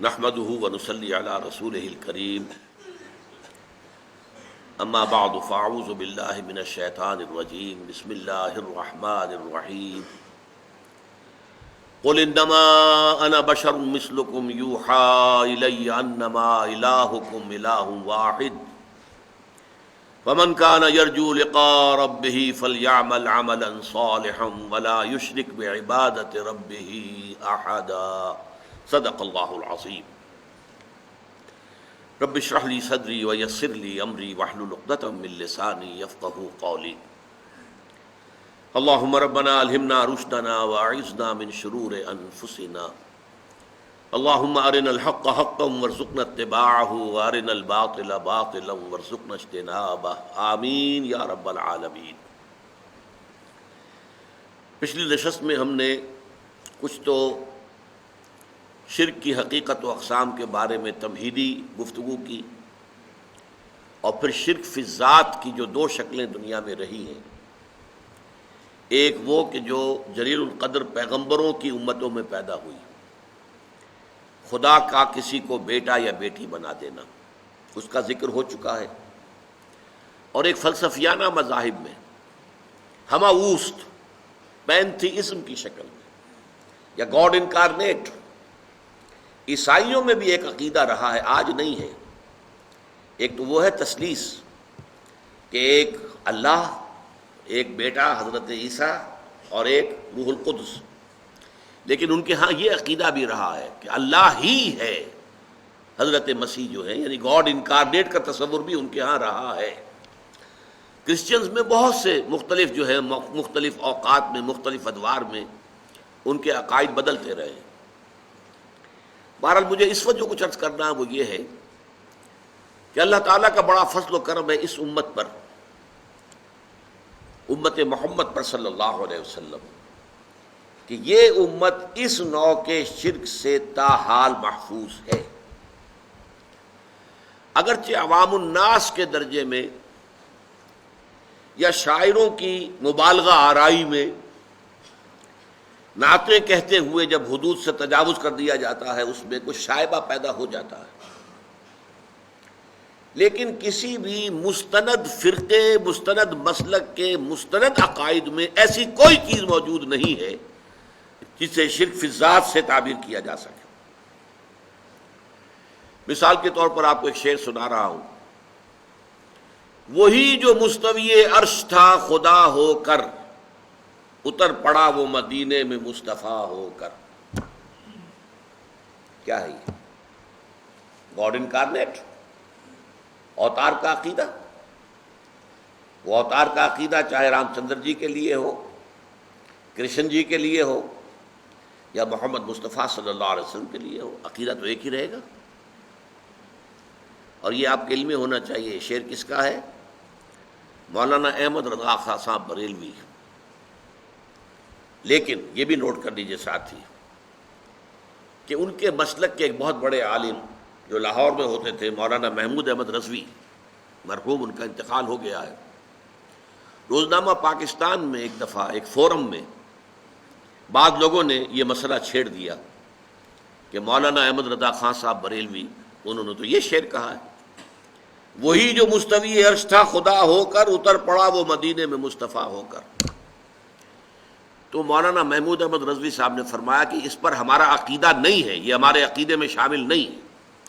نحمده ونصلي على رسوله الكريم اما بعد فاعوذ بالله من الشيطان الرجيم بسم الله الرحمن الرحيم قل انما انا بشر مثلكم يوحى الي انما الهكم اله واحد فمن كان يرجو لقاء ربه فليعمل عملا صالحا ولا يشرك بعبادة ربه احدا صدق اللہ العظیم. رب اشرح لی صدری ویسر لی امری واحلل عقدۃ من لسانی یفقہوا قولی. اللہم ربنا الہمنا رشدنا واعذنا من شرور انفسنا. اللہم ارنا الحق حقا وارزقنا اتباعہ وارنا الباطل باطلا وارزقنا اجتنابہ. آمین یا رب العالمین. پچھلی نشست میں ہم نے کچھ تو شرک کی حقیقت و اقسام کے بارے میں تمہیدی گفتگو کی، اور پھر شرک فی الذات کی جو دو شکلیں دنیا میں رہی ہیں. ایک وہ کہ جو جلیل القدر پیغمبروں کی امتوں میں پیدا ہوئی، خدا کا کسی کو بیٹا یا بیٹی بنا دینا، اس کا ذکر ہو چکا ہے. اور ایک فلسفیانہ مذاہب میں ہمہ اوست پینتھیزم کی شکل میں یا گاڈ انکارنیٹ، عیسائیوں میں بھی ایک عقیدہ رہا ہے، آج نہیں ہے. ایک تو وہ ہے تثلیث کہ ایک اللہ، ایک بیٹا حضرت عیسیٰ اور ایک روح القدس. لیکن ان کے ہاں یہ عقیدہ بھی رہا ہے کہ اللہ ہی ہے حضرت مسیح جو ہے، یعنی گاڈ انکارنیٹ کا تصور بھی ان کے ہاں رہا ہے. کرسچنز میں بہت سے مختلف جو ہے مختلف اوقات میں مختلف ادوار میں ان کے عقائد بدلتے رہے. بہرحال مجھے اس وقت جو کچھ عرض کرنا ہے وہ یہ ہے کہ اللہ تعالیٰ کا بڑا فضل و کرم ہے اس امت پر، امت محمد پر صلی اللہ علیہ وسلم، کہ یہ امت اس نوع کے شرک سے تاحال محفوظ ہے. اگرچہ عوام الناس کے درجے میں یا شاعروں کی مبالغہ آرائی میں نعتیں کہتے ہوئے جب حدود سے تجاوز کر دیا جاتا ہے اس میں کچھ شائبہ پیدا ہو جاتا ہے، لیکن کسی بھی مستند فرقے، مستند مسلک کے مستند عقائد میں ایسی کوئی چیز موجود نہیں ہے جسے شرک فی الذات سے تعبیر کیا جا سکے. مثال کے طور پر آپ کو ایک شعر سنا رہا ہوں. وہی جو مستوی عرش تھا خدا ہو کر، اتر پڑا وہ مدینے میں مصطفیٰ ہو کر. کیا ہے یہ؟ گاڈ انکارنیٹ، اوتار کا عقیدہ. وہ اوتار کا عقیدہ چاہے رام چندر جی کے لیے ہو، کرشن جی کے لیے ہو، یا محمد مصطفیٰ صلی اللہ علیہ وسلم کے لیے ہو، عقیدہ تو ایک ہی رہے گا. اور یہ آپ کے علم میں ہونا چاہیے. شعر کس کا ہے؟ مولانا احمد رضا خان صاحب بریلوی. لیکن یہ بھی نوٹ کر لیجیے ساتھی کہ ان کے مسلک کے ایک بہت بڑے عالم جو لاہور میں ہوتے تھے، مولانا محمود احمد رضوی، مرحوم، ان کا انتقال ہو گیا ہے. روزنامہ پاکستان میں ایک دفعہ ایک فورم میں بعض لوگوں نے یہ مسئلہ چھیڑ دیا کہ مولانا احمد رضا خان صاحب بریلوی انہوں نے تو یہ شعر کہا ہے، وہی جو مستوی عرش تھا خدا ہو کر، اتر پڑا وہ مدینے میں مصطفیٰ ہو کر. تو مولانا محمود احمد رضوی صاحب نے فرمایا کہ اس پر ہمارا عقیدہ نہیں ہے، یہ ہمارے عقیدے میں شامل نہیں ہے.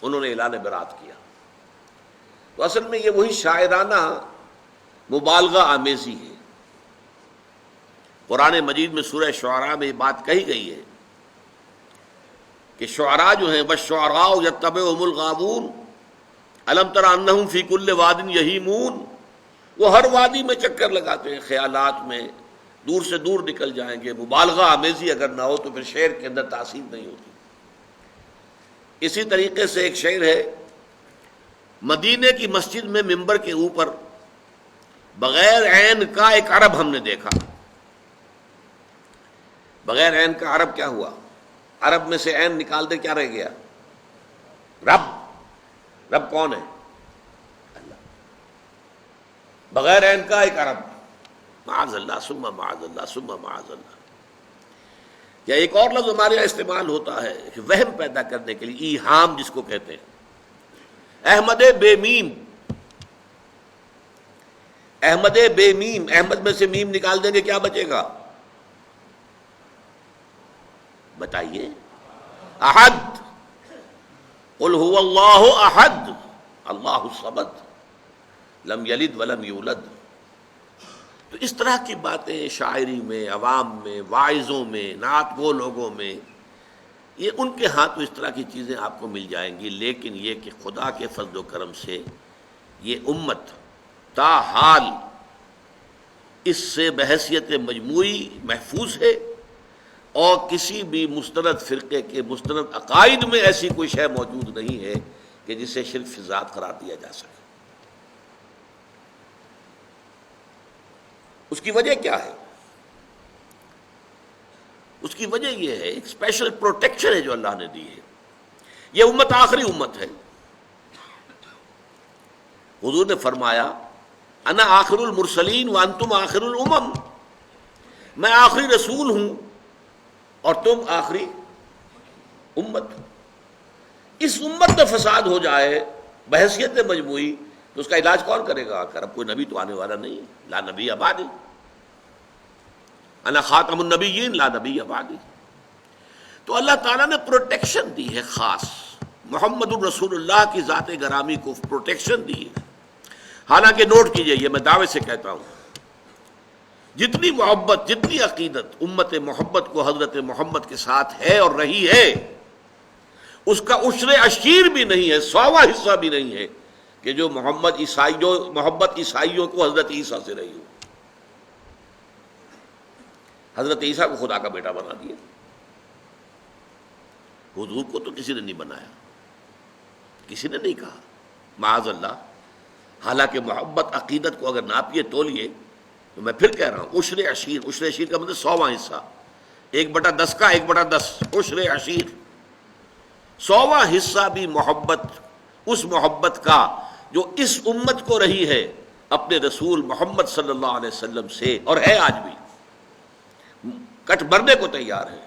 انہوں نے اعلان برات کیا. تو اصل میں یہ وہی شاعرانہ مبالغہ آمیزی ہے. قرآن مجید میں سورہ شعراء میں یہ بات کہی گئی ہے کہ شعراء جو ہیں وَالشُّعَرَاءُ يَتَّبِعُهُمُ الْغَاوُونَ أَلَمْ تَرَ أَنَّهُمْ فِي كُلِّ وَادٍ يَهِيمُونَ. وہ ہر وادی میں چکر لگاتے ہیں، خیالات میں دور سے دور نکل جائیں گے. مبالغہ آمیزی اگر نہ ہو تو پھر شعر کے اندر تاثیر نہیں ہوتی. اسی طریقے سے ایک شعر ہے، مدینے کی مسجد میں ممبر کے اوپر بغیر عین کا ایک عرب ہم نے دیکھا. بغیر عین کا عرب کیا ہوا؟ عرب میں سے عین نکال دے کیا رہ گیا؟ رب. رب کون ہے؟ اللہ. بغیر عین کا ایک عرب، معاذ اللہ ثم معاذ اللہ ثم معاذ اللہ. یا ایک اور لفظ ہمارے یہاں استعمال ہوتا ہے کہ وہم پیدا کرنے کے لیے، ایہام جس کو کہتے ہیں، احمد بے میم، احمد بے میم، احمد میں سے میم نکال دیں گے کیا بچے گا؟ بتائیے، احد، قل هو اللہ احد اللہ الصمد لم یلد ولم یولد۔ تو اس طرح کی باتیں شاعری میں، عوام میں، واعظوں میں، نعت گو لوگوں میں، یہ ان کے ہاں تو اس طرح کی چیزیں آپ کو مل جائیں گی، لیکن یہ کہ خدا کے فضل و کرم سے یہ امت تاحال اس سے بحیثیت مجموعی محفوظ ہے، اور کسی بھی مستند فرقے کے مستند عقائد میں ایسی کوئی شے موجود نہیں ہے کہ جسے شرک فی ذات قرار دیا جا سکے۔ اس کی وجہ کیا ہے؟ اس کی وجہ یہ ہے، ایک اسپیشل پروٹیکشن ہے جو اللہ نے دی ہے۔ یہ امت آخری امت ہے۔ حضور نے فرمایا انا آخر المرسلین وانتم آخر الامم، میں آخری رسول ہوں اور تم آخری امت۔ اس امت میں فساد ہو جائے بحیثیت مجموعی تو اس کا علاج کون کرے گا؟ آخر اب کوئی نبی تو آنے والا نہیں ہے، لا نبی بعدی، انا خاتم النبیین لا نبی بعدی۔ تو اللہ تعالیٰ نے پروٹیکشن دی ہے خاص، محمد الرسول اللہ کی ذات گرامی کو پروٹیکشن دی ہے۔ حالانکہ نوٹ کیجئے، یہ میں دعوے سے کہتا ہوں، جتنی محبت، جتنی عقیدت امت محمد کو حضرت محمد کے ساتھ ہے اور رہی ہے، اس کا عشر عشیر بھی نہیں ہے، 100واں حصہ بھی نہیں ہے کہ جو محبت عیسائیوں کو حضرت عیسیٰ سے رہی ہو۔ حضرت عیسیٰ کو خدا کا بیٹا بنا دیا، حضور کو تو کسی نے نہیں بنایا، کسی نے نہیں کہا، معاذ اللہ۔ حالانکہ محبت عقیدت کو اگر ناپیے تولیے تو میں پھر کہہ رہا ہوں، عشر عشیر، عشر عشیر کا مطلب 100واں حصہ، 1/10 کا 1/10 عشر عشیر، 100واں حصہ بھی محبت، اس محبت کا جو اس امت کو رہی ہے اپنے رسول محمد صلی اللہ علیہ وسلم سے، اور ہے آج بھی، کٹ مرنے کو تیار ہے،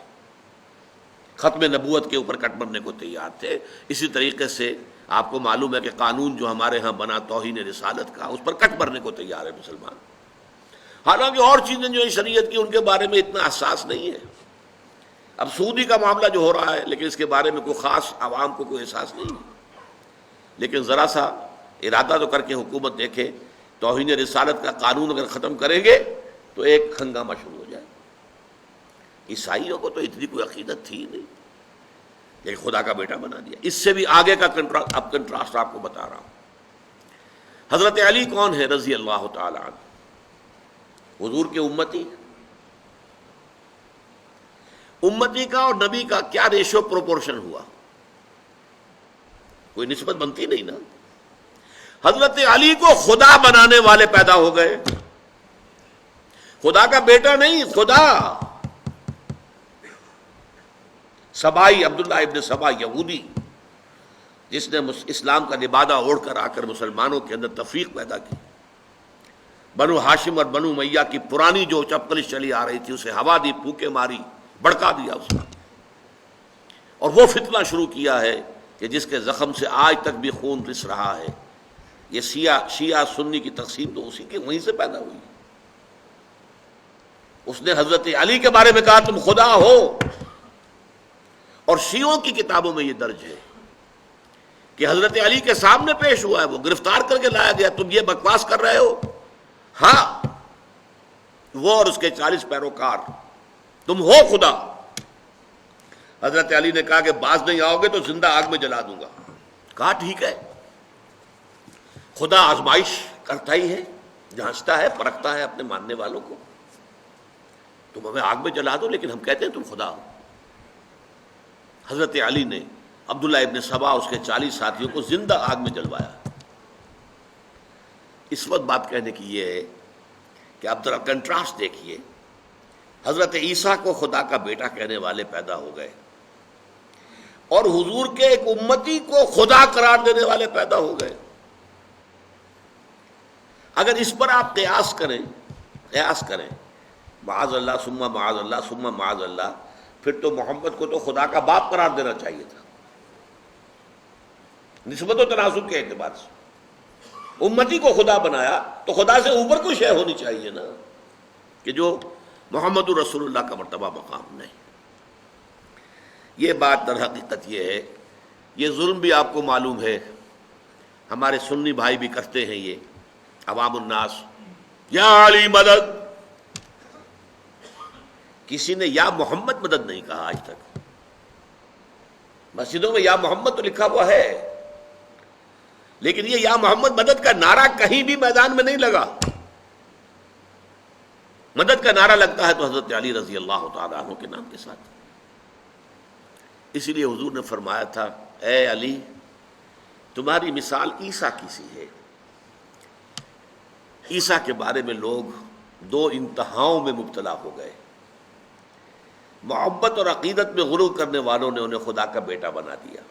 ختم نبوت کے اوپر کٹ مرنے کو تیار تھے۔ اسی طریقے سے آپ کو معلوم ہے کہ قانون جو ہمارے ہاں بنا توہین رسالت کا، اس پر کٹ مرنے کو تیار ہے مسلمان۔ حالانکہ اور چیزیں جو ہیں شریعت کی، ان کے بارے میں اتنا حساس نہیں ہے۔ اب سودی کا معاملہ جو ہو رہا ہے، لیکن اس کے بارے میں کوئی خاص عوام کو کوئی احساس نہیں ہے، لیکن ذرا سا ارادہ تو کر کے حکومت دیکھے، توہین رسالت کا قانون اگر ختم کریں گے تو ایک ہنگامہ شروع ہو جائے۔ عیسائیوں کو تو اتنی کوئی عقیدت تھی نہیں، لیکن خدا کا بیٹا بنا دیا۔ اس سے بھی آگے کا کنٹراسٹ آپ کو بتا رہا ہوں۔ حضرت علی کون ہے رضی اللہ تعالی عنہ؟ حضور کے امتی کا اور نبی کا کیا ریشو پروپورشن ہوا؟ کوئی نسبت بنتی نہیں نا۔ حضرت علی کو خدا بنانے والے پیدا ہو گئے، خدا کا بیٹا نہیں، خدا۔ سبائی، عبداللہ ابن سبا یہودی، جس نے اسلام کا لبادہ اوڑھ کر آ کر مسلمانوں کے اندر تفریق پیدا کی، بنو ہاشم اور بنو امیہ کی پرانی جو چپکلش چلی آ رہی تھی اسے ہوا دی، پھوکے ماری، بڑکا دیا اس کا، اور وہ فتنہ شروع کیا ہے کہ جس کے زخم سے آج تک بھی خون رس رہا ہے۔ یہ شیعہ سنی کی تقسیم تو اسی کے وہیں سے پیدا ہوئی۔ اس نے حضرت علی کے بارے میں کہا تم خدا ہو، اور شیعوں کی کتابوں میں یہ درج ہے کہ حضرت علی کے سامنے پیش ہوا ہے، وہ گرفتار کر کے لایا گیا، تم یہ بکواس کر رہے ہو؟ ہاں، وہ اور اس کے 40 پیروکار، تم ہو خدا؟ حضرت علی نے کہا کہ باز نہیں آؤ گے تو زندہ آگ میں جلا دوں گا۔ کہا ٹھیک ہے، خدا آزمائش کرتا ہی ہے، جانچتا ہے، پرکھتا ہے اپنے ماننے والوں کو، تم ہمیں آگ میں جلا دو لیکن ہم کہتے ہیں تم خدا ہو۔ حضرت علی نے عبداللہ ابن سبا اس کے 40 ساتھیوں کو زندہ آگ میں جلوایا۔ اس وقت بات کہنے کی یہ ہے کہ آپ ذرا کنٹراسٹ دیکھیے، حضرت عیسیٰ کو خدا کا بیٹا کہنے والے پیدا ہو گئے، اور حضور کے ایک امتی کو خدا قرار دینے والے پیدا ہو گئے۔ اگر اس پر آپ قیاس کریں معاذ اللہ ثم معاذ اللہ ثم معاذ اللہ، پھر تو محمد کو تو خدا کا باپ قرار دینا چاہیے تھا نسبت و تناسب کے اعتبار سے. امتی کو خدا بنایا تو خدا سے اوپر کوئی شے ہونی چاہیے نا کہ جو محمد رسول اللہ کا مرتبہ مقام نہیں. یہ بات در حقیقت یہ ہے. یہ ظلم بھی آپ کو معلوم ہے، ہمارے سنی بھائی بھی کرتے ہیں. یہ عوام الناس یا علی مدد، کسی نے یا محمد مدد نہیں کہا آج تک. مسجدوں میں یا محمد تو لکھا ہوا ہے، لیکن یہ یا محمد مدد کا نعرہ کہیں بھی میدان میں نہیں لگا. مدد کا نعرہ لگتا ہے تو حضرت علی رضی اللہ تعالیٰ عنہ کے نام کے ساتھ. اسی لیے حضور نے فرمایا تھا اے علی تمہاری مثال عیسیٰ کی سی ہے. عیسیٰ کے بارے میں لوگ دو انتہاؤں میں مبتلا ہو گئے. محبت اور عقیدت میں غلو کرنے والوں نے انہیں خدا کا بیٹا بنا دیا،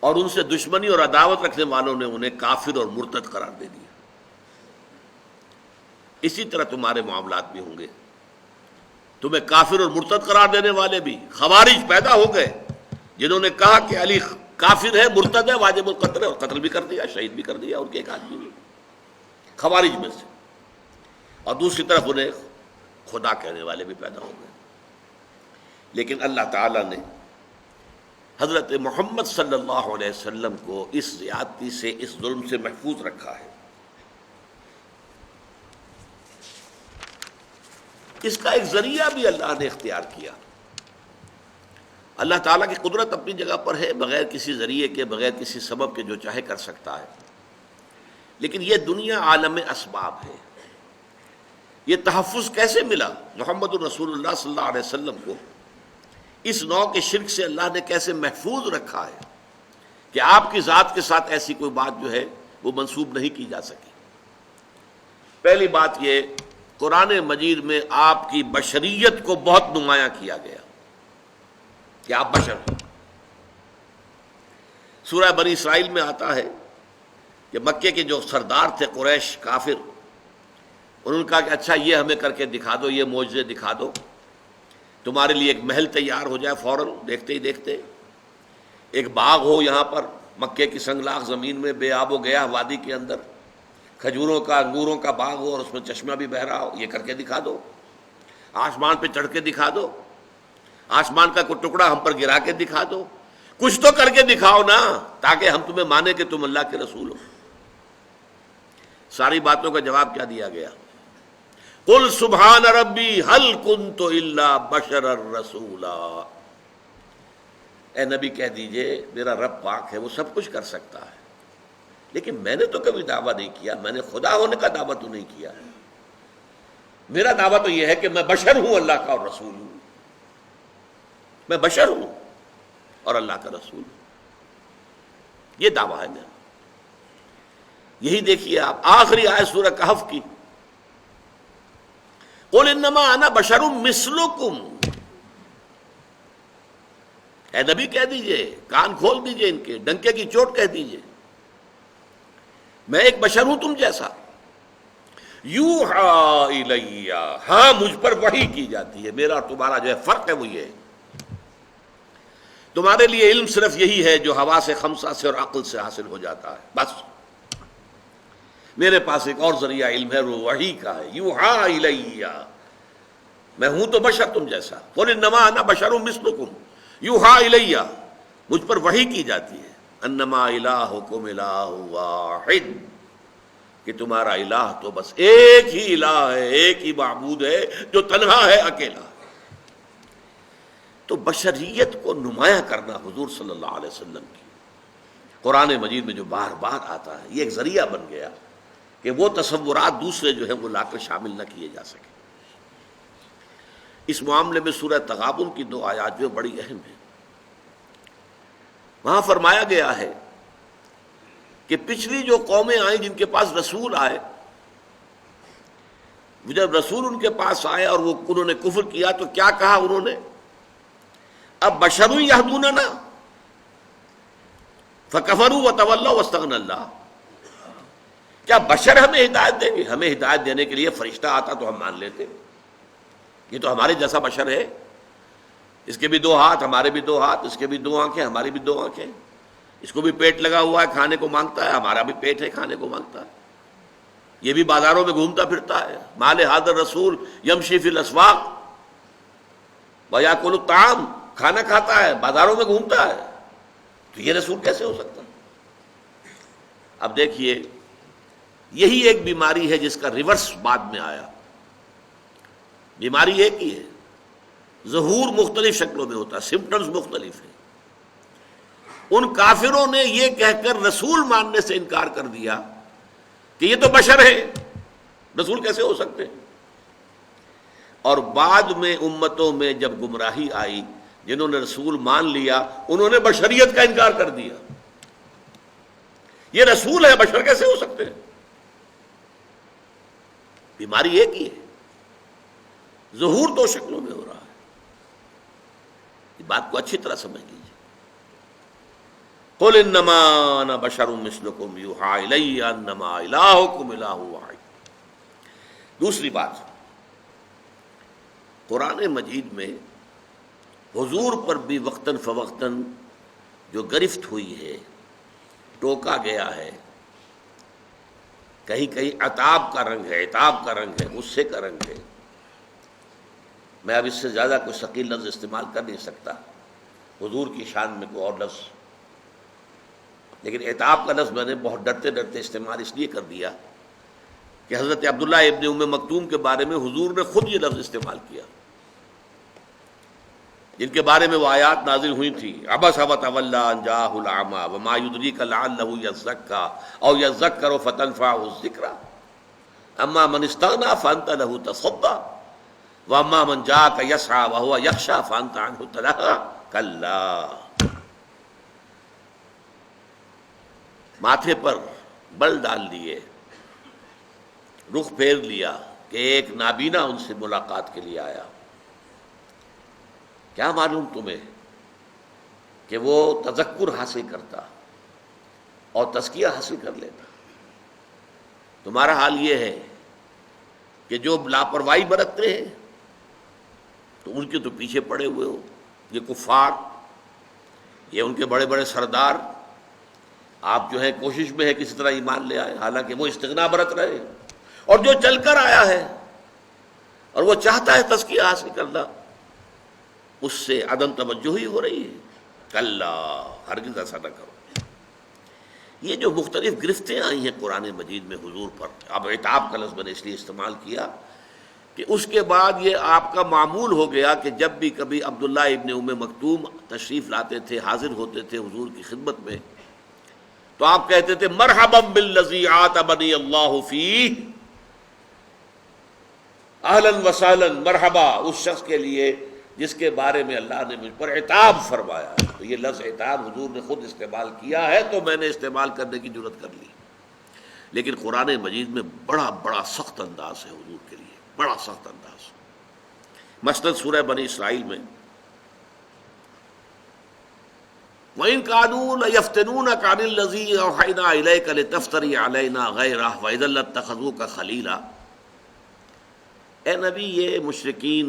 اور ان سے دشمنی اور عداوت رکھنے والوں نے انہیں کافر اور مرتد قرار دے دیا. اسی طرح تمہارے معاملات بھی ہوں گے. تمہیں کافر اور مرتد قرار دینے والے بھی خوارج پیدا ہو گئے، جنہوں نے کہا کہ علی کافر ہے، مرتد ہے، واجب القتل ہے، اور قتل بھی کر دیا، شہید بھی کر دیا ان کے ایک آدمی نے خوارج میں سے. اور دوسری طرف انہیں خدا کہنے والے بھی پیدا ہو گئے. لیکن اللہ تعالیٰ نے حضرت محمد صلی اللہ علیہ وسلم کو اس زیادتی سے، اس ظلم سے محفوظ رکھا ہے. اس کا ایک ذریعہ بھی اللہ نے اختیار کیا. اللہ تعالیٰ کی قدرت اپنی جگہ پر ہے، بغیر کسی ذریعے کے، بغیر کسی سبب کے جو چاہے کر سکتا ہے. لیکن یہ دنیا عالم اسباب ہے. یہ تحفظ کیسے ملا محمد الرسول اللہ صلی اللہ علیہ وسلم کو؟ اس نوع کے شرک سے اللہ نے کیسے محفوظ رکھا ہے کہ آپ کی ذات کے ساتھ ایسی کوئی بات جو ہے وہ منسوب نہیں کی جا سکی. پہلی بات یہ، قرآن مجید میں آپ کی بشریت کو بہت نمایاں کیا گیا کہ آپ بشر ہیں. سورہ بنی اسرائیل میں آتا ہے کہ مکے کے جو سردار تھے قریش کافر، انہوں نے کہا کہ اچھا یہ ہمیں کر کے دکھا دو، یہ معجزے دکھا دو، تمہارے لیے ایک محل تیار ہو جائے فوراً دیکھتے ہی دیکھتے، ایک باغ ہو یہاں پر مکے کی سنگلاخ زمین میں بے آب و گیا وادی کے اندر، کھجوروں کا انگوروں کا باغ ہو اور اس میں چشمہ بھی بہہ رہا ہو، یہ کر کے دکھا دو. آسمان پہ چڑھ کے دکھا دو، آسمان کا کوئی ٹکڑا ہم پر گرا کے دکھا دو، کچھ تو کر کے دکھاؤ نا تاکہ ہم تمہیں مانے کہ تم اللہ کے رسول ہو. ساری باتوں کا جواب کیا دیا گیا؟ قل سبحان ربی هل کنت الا بشرا رسولا. اے نبی کہہ دیجئے میرا رب پاک ہے، وہ سب کچھ کر سکتا ہے، لیکن میں نے تو کبھی دعویٰ نہیں کیا، میں نے خدا ہونے کا دعویٰ تو نہیں کیا ہے. میرا دعویٰ تو یہ ہے کہ میں بشر ہوں، اللہ کا اور رسول ہوں. میں بشر ہوں اور اللہ کا رسول ہوں، یہ دعویٰ ہے میرا. یہی دیکھیے آپ آخری آیت سورہ کہف کی، قل انما انا بشر مثلکم. اے نبی کہہ دیجئے، کان کھول دیجئے، ان کے ڈنکے کی چوٹ کہہ دیجئے، میں ایک بشر ہوں تم جیسا. یوحی الی، ہاں مجھ پر وحی کی جاتی ہے. میرا اور تمہارا جو ہے فرق ہے وہ یہ ہے، تمہارے لیے علم صرف یہی ہے جو حواس خمسہ سے اور عقل سے حاصل ہو جاتا ہے، بس. میرے پاس ایک اور ذریعہ علم ہے، وہ وحی کا ہے. یوحی الی، میں ہوں تو بشر تم جیسا. قل انما انا بشر مثلکم یوحی الی، مجھ پر وحی کی جاتی ہے. انما الہکم الہ واحد، کہ تمہارا الہ تو بس ایک ہی الہ ہے، ایک ہی معبود ہے جو تنہا ہے، اکیلا. تو بشریت کو نمایاں کرنا حضور صلی اللہ علیہ وسلم کی قرآن مجید میں جو بار بار آتا ہے، یہ ایک ذریعہ بن گیا کہ وہ تصورات دوسرے جو ہیں وہ لا کر شامل نہ کیے جا سکے. اس معاملے میں سورہ تغابن کی 2 آیات جو بڑی اہم ہیں. وہاں فرمایا گیا ہے کہ پچھلی جو قومیں آئیں جن کے پاس رسول آئے، جب رسول ان کے پاس آئے اور وہ انہوں نے کفر کیا تو کیا کہا انہوں نے؟ اب بشر یہدوننا فکفروا وتولوا واستغنى اللہ. کیا بشر ہمیں ہدایت دیں گے؟ ہمیں ہدایت دینے کے لیے فرشتہ آتا تو ہم مان لیتے، یہ تو ہمارے جیسا بشر ہے. اس کے بھی 2 ہاتھ، ہمارے بھی 2 ہاتھ، اس کے بھی 2 آنکھیں، ہماری بھی 2 آنکھیں، اس کو بھی پیٹ لگا ہوا ہے، کھانے کو مانگتا ہے، ہمارا بھی پیٹ ہے، کھانے کو مانگتا ہے، یہ بھی بازاروں میں گھومتا پھرتا ہے، مال حاضر رسول یمشی فی الاسواق ویاکل الطعام، کھانا کھاتا ہے، بازاروں میں گھومتا ہے، تو یہ رسول کیسے ہو سکتا؟ اب دیکھیے، یہی ایک بیماری ہے جس کا ریورس بعد میں آیا. بیماری ایک ہی ہے، ظہور مختلف شکلوں میں ہوتا ہے، سمپٹمز مختلف ہیں. ان کافروں نے یہ کہہ کر رسول ماننے سے انکار کر دیا کہ یہ تو بشر ہے، رسول کیسے ہو سکتے ہیں. اور بعد میں امتوں میں جب گمراہی آئی، جنہوں نے رسول مان لیا انہوں نے بشریت کا انکار کر دیا. یہ رسول ہے، بشر کیسے ہو سکتے ہیں؟ بیماری ایک ہی ہے، ظہور 2 شکلوں میں ہو رہا ہے. اس بات کو اچھی طرح سمجھ لیجیے. قل انما انا بشر مثلکم یوحی الی انما الہکم الہ واحد. دوسری بات، قرآن مجید میں حضور پر بھی وقتاً فوقتاً جو گرفت ہوئی ہے، ٹوکا گیا ہے، کہیں کہیں عتاب کا رنگ ہے، عتاب کا رنگ ہے، غصے کا رنگ ہے. میں اب اس سے زیادہ کوئی ثقیل لفظ استعمال کر نہیں سکتا حضور کی شان میں کوئی اور لفظ، لیکن عتاب کا لفظ میں نے بہت ڈرتے ڈرتے استعمال اس لیے کر دیا کہ حضرت عبداللہ ابن ام مکتوم کے بارے میں حضور نے خود یہ لفظ استعمال کیا، جن کے بارے میں وہ آیات نازل ہوئی تھی، عبس وتولی ان جاءہ الاعمی وما یدریک لعلہ یزکی او یذکر فتنفعہ الذکریٰ اما من استغنی فانت لہ تصدی واما من جاءک یسعی وہو یخشی فانت عنہ تلہی کلا. ماتھے پر بل ڈال دیے، رخ پھیر لیا کہ ایک نابینا ان سے ملاقات کے لیے آیا. کیا معلوم تمہیں کہ وہ تذکر حاصل کرتا اور تزکیہ حاصل کر لیتا. تمہارا حال یہ ہے کہ جو لاپرواہی برتتے ہیں تو ان کے تو پیچھے پڑے ہوئے ہو. یہ کفار، یہ ان کے بڑے بڑے سردار، آپ جو ہے کوشش میں ہے کسی طرح ایمان لے آئے، حالانکہ وہ استغنا برت رہے. اور جو چل کر آیا ہے اور وہ چاہتا ہے تزکیہ حاصل کرنا، اس سے عدم توجہی ہو رہی ہے. کلا، ہرگز ایسا نہ کرو. یہ جو مختلف گرفتیں آئی ہیں قرآن مجید میں حضور پر، اب عتاب کا لفظ میں نے اس لیے استعمال کیا کہ اس کے بعد یہ آپ کا معمول ہو گیا کہ جب بھی کبھی عبداللہ ابن ام مکتوم تشریف لاتے تھے، حاضر ہوتے تھے حضور کی خدمت میں، تو آپ کہتے تھے مرحبا بالذی عاتبنی اللہ فیہ، اہلا وسہلا، مرحبا اس شخص کے لیے جس کے بارے میں اللہ نے مجھ پر عتاب فرمایا. تو یہ لفظ عتاب حضور نے خود استعمال کیا ہے تو میں نے استعمال کرنے کی جرت کر لی. لیکن قرآن مجید میں بڑا بڑا سخت انداز ہے حضور کے لیے، بڑا سخت انداز. مثلاً سورہ بنی اسرائیل میں وَإِن كَانُوا لَيَفْتِنُونَكَ عَنِ الَّذِي أَوْحَيْنَا إِلَيْكَ لِتَفْتَرِيَ عَلَيْنَا غَيْرَهُ وَإِذًا لَاتَّخَذُوكَ خَلِيلًا. اے نبی، یہ مشرکین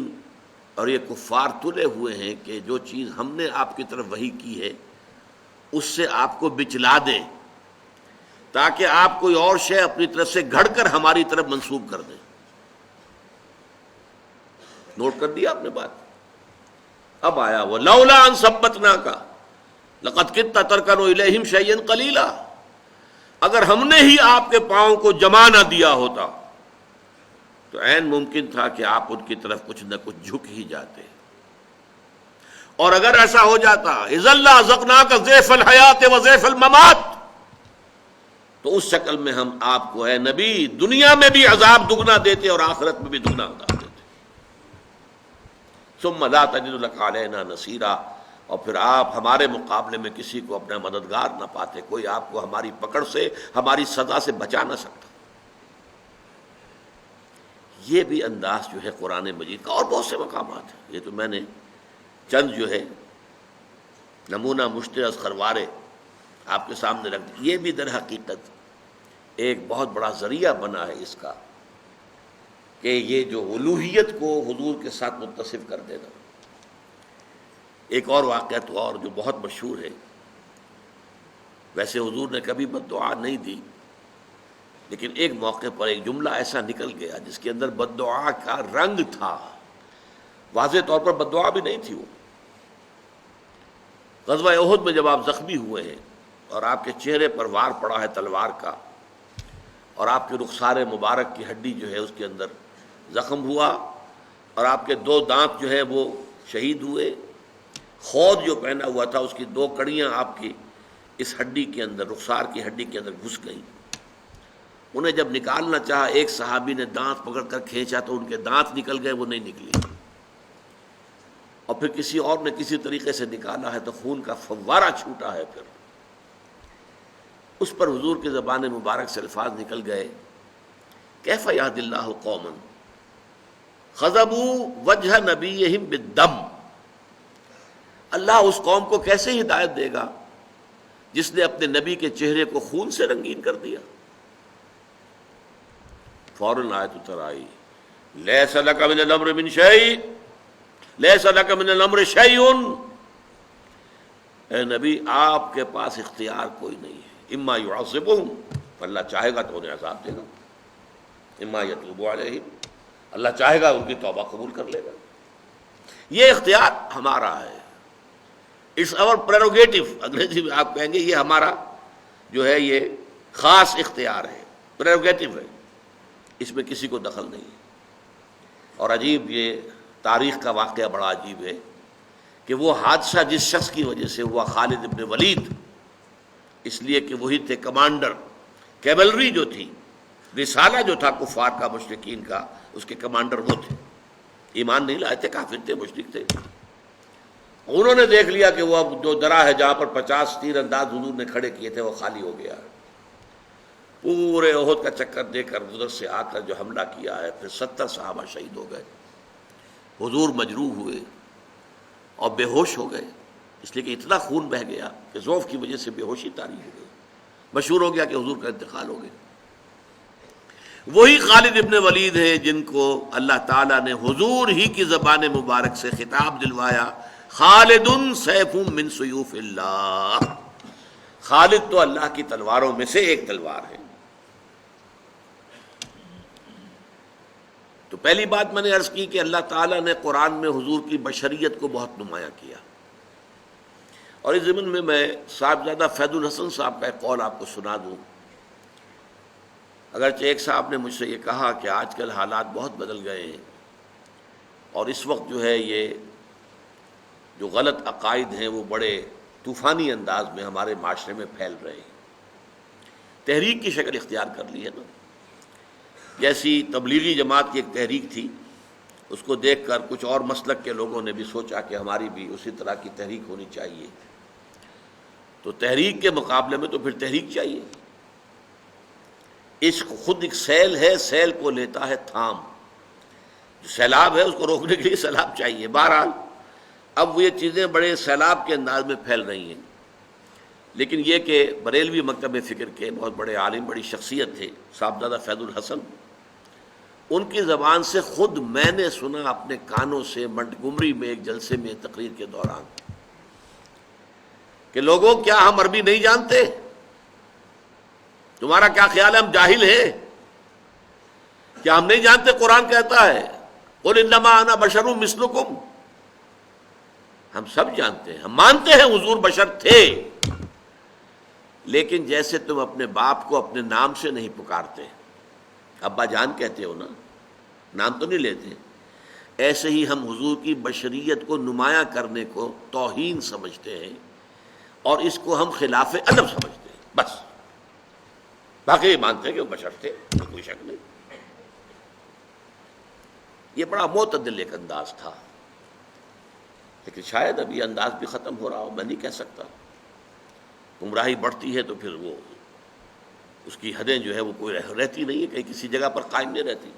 اور یہ کفار تلے ہوئے ہیں کہ جو چیز ہم نے آپ کی طرف وحی کی ہے اس سے آپ کو بچلا دیں، تاکہ آپ کوئی اور شے اپنی طرف سے گھڑ کر ہماری طرف منسوب کر دیں. نوٹ کر دیا آپ نے بات؟ اب آیا وَلَوْلَا أَن ثَبَّتْنَاكَ لَقَدْ كِدتَّ تَرْكَنُ إِلَيْهِمْ شَيْئًا قَلِيلًا. اگر ہم نے ہی آپ کے پاؤں کو جما نہ دیا ہوتا تو عین ممکن تھا کہ آپ ان کی طرف کچھ نہ کچھ جھک ہی جاتے. اور اگر ایسا ہو جاتا اِذًا لَأَذَقْنَاكَ ضِعْفَ الْحَيَاةِ وَضِعْفَ الْمَمَاتِ، تو اس شکل میں ہم آپ کو اے نبی دنیا میں بھی عذاب دگنا دیتے اور آخرت میں بھی دگنا عذاب دیتے. ثم لا تجد لك علينا نصيرا، اور پھر آپ ہمارے مقابلے میں کسی کو اپنا مددگار نہ پاتے، کوئی آپ کو ہماری پکڑ سے، ہماری سزا سے بچا نہ سکتا. یہ بھی انداز جو ہے قرآن مجید کا، اور بہت سے مقامات ہیں. یہ تو میں نے چند جو ہے نمونہ مشترک از خروارے آپ کے سامنے رکھ دی. یہ بھی در حقیقت ایک بہت بڑا ذریعہ بنا ہے اس کا کہ یہ جو الوہیت کو حضور کے ساتھ متصف کر دینا. ایک اور واقعہ تو اور جو بہت مشہور ہے، ویسے حضور نے کبھی بد دعا نہیں دی، لیکن ایک موقع پر ایک جملہ ایسا نکل گیا جس کے اندر بد دعا کا رنگ تھا، واضح طور پر بد دعا بھی نہیں تھی وہ۔ غزوہ احد میں جب آپ زخمی ہوئے ہیں اور آپ کے چہرے پر وار پڑا ہے تلوار کا، اور آپ کے رخسار مبارک کی ہڈی جو ہے اس کے اندر زخم ہوا، اور آپ کے 2 دانت جو ہے وہ شہید ہوئے، خود جو پہنا ہوا تھا اس کی 2 کڑیاں آپ کی اس ہڈی کے اندر، رخسار کی ہڈی کے اندر گھس گئیں۔ انہیں جب نکالنا چاہا، ایک صحابی نے دانت پکڑ کر کھینچا تو ان کے دانت نکل گئے، وہ نہیں نکلی، اور پھر کسی اور نے کسی طریقے سے نکالا ہے تو خون کا فوارہ چھوٹا ہے۔ پھر اس پر حضور کی زبان مبارک سے الفاظ نکل گئے، کیف یہد اللہ قوما خضبوا وجہ نبیہم بالدم، اللہ اس قوم کو کیسے ہدایت دے گا جس نے اپنے نبی کے چہرے کو خون سے رنگین کر دیا۔ فوراً آیت اتر آئی، لیس لک من الامر من شیء، لیس لک من الامر شیء، اے نبی آپ کے پاس اختیار کوئی نہیں ہے، اما یعذبہم، اللہ چاہے گا تو انہیں عذاب دے گا، اما یتوب علیہم، اللہ چاہے گا ان کی توبہ قبول کر لے گا۔ یہ اختیار ہمارا ہے، اٹس اور پریروگیٹو، انگریزی میں آپ کہیں گے یہ ہمارا جو ہے یہ خاص اختیار ہے، پریروگیٹو ہے، اس میں کسی کو دخل نہیں ہے۔ اور عجیب یہ تاریخ کا واقعہ بڑا عجیب ہے کہ وہ حادثہ جس شخص کی وجہ سے ہوا، خالد ابن ولید، اس لیے کہ وہی تھے کمانڈر، کیولری جو تھی، رسالہ جو تھا کفار کا، مشرکین کا، اس کے کمانڈر وہ تھے، ایمان نہیں لائے تھے، کافر تھے، مشرک تھے۔ انہوں نے دیکھ لیا کہ وہ اب جو درہ ہے جہاں پر 50 تیر انداز حضور نے کھڑے کیے تھے وہ خالی ہو گیا، پورے احد کا چکر دے کر ادھر سے آ کر جو حملہ کیا ہے، پھر 70 صحابہ شہید ہو گئے، حضور مجروح ہوئے اور بے ہوش ہو گئے، اس لیے کہ اتنا خون بہہ گیا کہ ذوف کی وجہ سے بے ہوشی طاری ہو گئی، مشہور ہو گیا کہ حضور کا انتقال ہو گیا۔ وہی خالد ابن ولید ہے جن کو اللہ تعالیٰ نے حضور ہی کی زبان مبارک سے خطاب دلوایا، خالد سیف من سیوف اللہ، خالد تو اللہ کی تلواروں میں سے ایک تلوار ہے۔ تو پہلی بات میں نے عرض کی کہ اللہ تعالیٰ نے قرآن میں حضور کی بشریت کو بہت نمایاں کیا، اور اس ضمن میں صاحبزادہ فیض الحسن صاحب کا ایک قول آپ کو سنا دوں۔ اگرچہ ایک صاحب نے مجھ سے یہ کہا کہ آج کل حالات بہت بدل گئے ہیں، اور اس وقت جو ہے یہ جو غلط عقائد ہیں وہ بڑے طوفانی انداز میں ہمارے معاشرے میں پھیل رہے ہیں، تحریک کی شکل اختیار کر لی ہے نا، جیسی تبلیغی جماعت کی ایک تحریک تھی، اس کو دیکھ کر کچھ اور مسلک کے لوگوں نے بھی سوچا کہ ہماری بھی اسی طرح کی تحریک ہونی چاہیے، تو تحریک کے مقابلے میں تو پھر تحریک چاہیے۔ عشق خود ایک سیل ہے، سیل کو لیتا ہے تھام، جو سیلاب ہے اس کو روکنے کے لیے سیلاب چاہیے۔ بہرحال اب وہ یہ چیزیں بڑے سیلاب کے انداز میں پھیل رہی ہیں، لیکن یہ کہ بریلوی مکتب فکر کے بہت بڑے عالم، بڑی شخصیت تھے صاحبزادہ فیض الحسن، ان کی زبان سے خود میں نے سنا اپنے کانوں سے منٹگمری میں ایک جلسے میں تقریر کے دوران کہ لوگوں کیا ہم عربی نہیں جانتے؟ تمہارا کیا خیال ہے ہم جاہل ہیں؟ کیا ہم نہیں جانتے قرآن کہتا ہے قل انما انا بشر مثلکم؟ ہم سب جانتے ہیں، ہم مانتے ہیں حضور بشر تھے، لیکن جیسے تم اپنے باپ کو اپنے نام سے نہیں پکارتے، ابا جان کہتے ہو نا، نام تو نہیں لیتے، ایسے ہی ہم حضور کی بشریت کو نمایاں کرنے کو توہین سمجھتے ہیں، اور اس کو ہم خلاف ادب سمجھتے ہیں، بس باقی مانتے ہیں کہ وہ بشر تھے، کوئی شک نہیں۔ یہ بڑا معتدل ایک انداز تھا، لیکن شاید اب یہ انداز بھی ختم ہو رہا ہو، میں نہیں کہہ سکتا۔ گمراہی بڑھتی ہے تو پھر وہ اس کی حدیں جو ہے وہ کوئی رہتی نہیں ہے، کہیں کسی جگہ پر قائم نہیں رہتی۔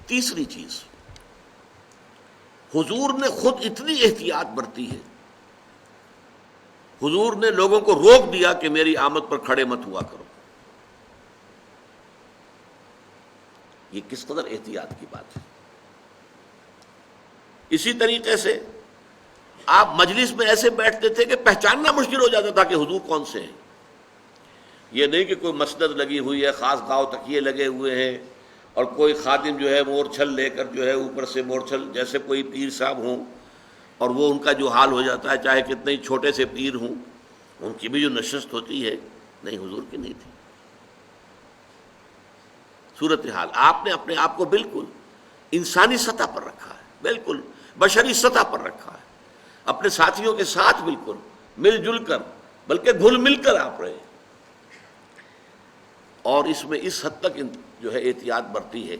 تیسری چیز، حضور نے خود اتنی احتیاط برتی ہے، حضور نے لوگوں کو روک دیا کہ میری آمد پر کھڑے مت ہوا کرو۔ یہ کس قدر احتیاط کی بات ہے، اسی طریقے سے آپ مجلس میں ایسے بیٹھتے تھے کہ پہچاننا مشکل ہو جاتا تھا کہ حضور کون سے ہیں. یہ نہیں کہ کوئی مسند لگی ہوئی ہے، خاص گاؤ تکیے لگے ہوئے ہیں، اور کوئی خادم جو ہے مورچھل لے کر جو ہے اوپر سے مورچھل جیسے کوئی پیر صاحب ہوں، اور وہ ان کا جو حال ہو جاتا ہے چاہے کتنے ہی چھوٹے سے پیر ہوں، ان کی بھی جو نشست ہوتی ہے، نہیں، حضور کی نہیں تھی. صورتحال آپ نے اپنے آپ کو بالکل انسانی سطح پر رکھا ہے، بالکل بشری سطح پر رکھا ہے، اپنے ساتھیوں کے ساتھ بالکل مل جل کر، بلکہ گھل مل کر آپ رہے. اور اس میں اس حد تک جو ہے احتیاط برتی ہے.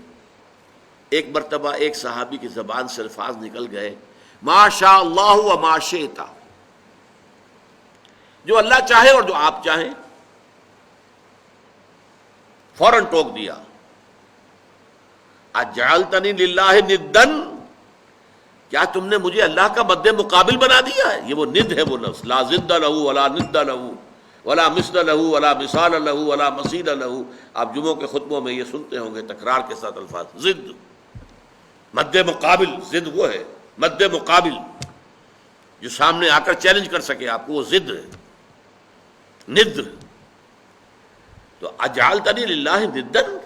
ایک مرتبہ ایک صحابی کی زبان سے الفاظ نکل گئے، ما شاء اللہ و ما شئت، جو اللہ چاہے اور جو آپ چاہیں. فوراً ٹوک دیا، اجعلتنی للہ ندن، کیا تم نے مجھے اللہ کا مد مقابل بنا دیا ہے؟ یہ وہ ند ہے، وہ لفظ لا ضد لہ ولا ند لہ ولا مثل لہ ولا مثال لہ ولا مثیل لہ. آپ جمعوں کے خطبوں میں یہ سنتے ہوں گے تکرار کے ساتھ الفاظ ضد، مد مقابل. ضد وہ ہے مد مقابل جو سامنے آ کر چیلنج کر سکے آپ کو، وہ ضد ہے، ند. تو اجعلتنی للہ ندن،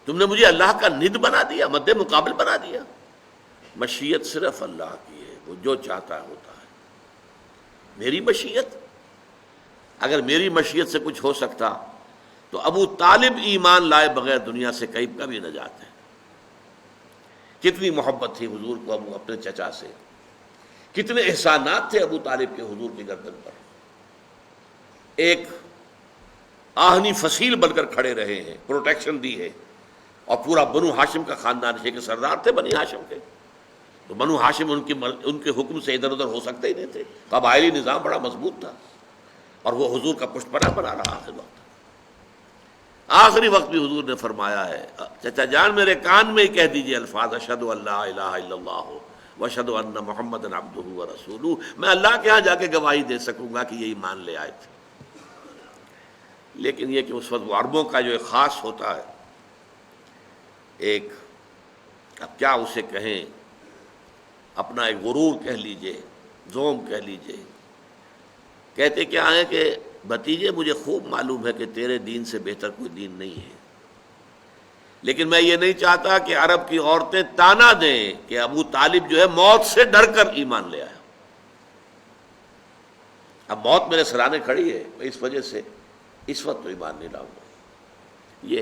تم نے مجھے اللہ کا ند بنا دیا، مد مقابل بنا دیا. مشیت صرف اللہ کی ہے، وہ جو چاہتا ہے ہوتا ہے. میری مشیت، اگر میری مشیت سے کچھ ہو سکتا تو ابو طالب ایمان لائے بغیر دنیا سے کبھی نہ جاتے. کتنی محبت تھی حضور کو ابو اپنے چچا سے، کتنے احسانات تھے ابو طالب کے حضور کی گردن پر. ایک آہنی فصیل بن کر کھڑے رہے ہیں، پروٹیکشن دی ہے. اور پورا بنو ہاشم کا خاندان ہے کہ سردار تھے بنی ہاشم کے، تو بنو ہاشم ان کے حکم سے ادھر ادھر ہو سکتے ہی نہیں تھے. قبائلی نظام بڑا مضبوط تھا، اور وہ حضور کا پشت پناہ بنا رہا آخر وقت. آخری وقت بھی حضور نے فرمایا ہے، چچا جان میرے کان میں ہی کہہ دیجئے الفاظ اشہد ان لا الہ الا اللہ واشہد ان محمدا عبدہ ورسولہ، میں اللہ کے ہاں جا کے گواہی دے سکوں گا کہ یہ ایمان لے آئے تھے. لیکن یہ کہ اس وقت وہ عربوں کا جو ایک خاص ہوتا ہے، ایک اب کیا اسے کہیں، اپنا ایک غرور کہہ لیجئے، ذوم کہہ لیجئے. کہتے کیا ہیں کہ بھتیجے مجھے خوب معلوم ہے کہ تیرے دین سے بہتر کوئی دین نہیں ہے، لیکن میں یہ نہیں چاہتا کہ عرب کی عورتیں تانا دیں کہ ابو طالب جو ہے موت سے ڈر کر ایمان لے آیا. اب موت میرے سرانے کھڑی ہے، میں اس وجہ سے اس وقت تو ایمان نہیں لاؤں گا. یہ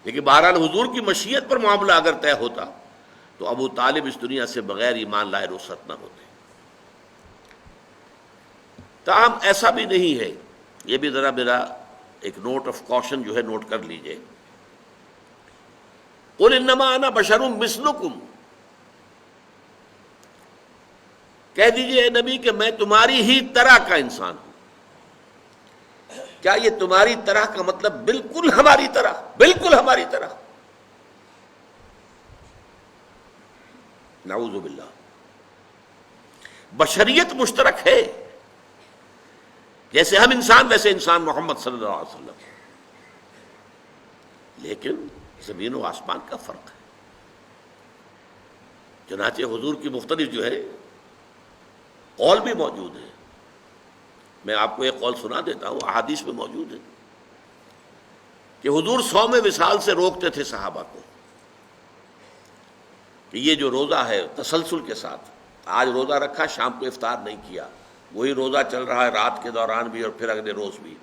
لیکن بہرحال حضور کی مشیت پر معاملہ اگر طے ہوتا تو ابو طالب اس دنیا سے بغیر ایمان لائے رخصت نہ ہوتے. تاہم ایسا بھی نہیں ہے، یہ بھی ذرا میرا ایک نوٹ آف کوشن جو ہے نوٹ کر لیجئے. قل انما انا بشر مثلکم، کہہ دیجئے اے نبی کہ میں تمہاری ہی طرح کا انسان ہوں. کیا یہ تمہاری طرح کا مطلب بالکل ہماری طرح؟ بالکل ہماری طرح؟ نعوذ باللہ. بشریت مشترک ہے، جیسے ہم انسان ویسے انسان محمد صلی اللہ علیہ وسلم، لیکن زمین و آسمان کا فرق ہے. چنانچہ حضور کی مختلف جو ہے قول بھی موجود ہیں. میں آپ کو ایک قول سنا دیتا ہوں، احادیث میں موجود ہے کہ حضور صوم وصال سے روکتے تھے صحابہ کو کہ یہ جو روزہ ہے تسلسل کے ساتھ، آج روزہ رکھا شام کو افطار نہیں کیا، وہی روزہ چل رہا ہے رات کے دوران بھی اور پھر اگلے روز بھی،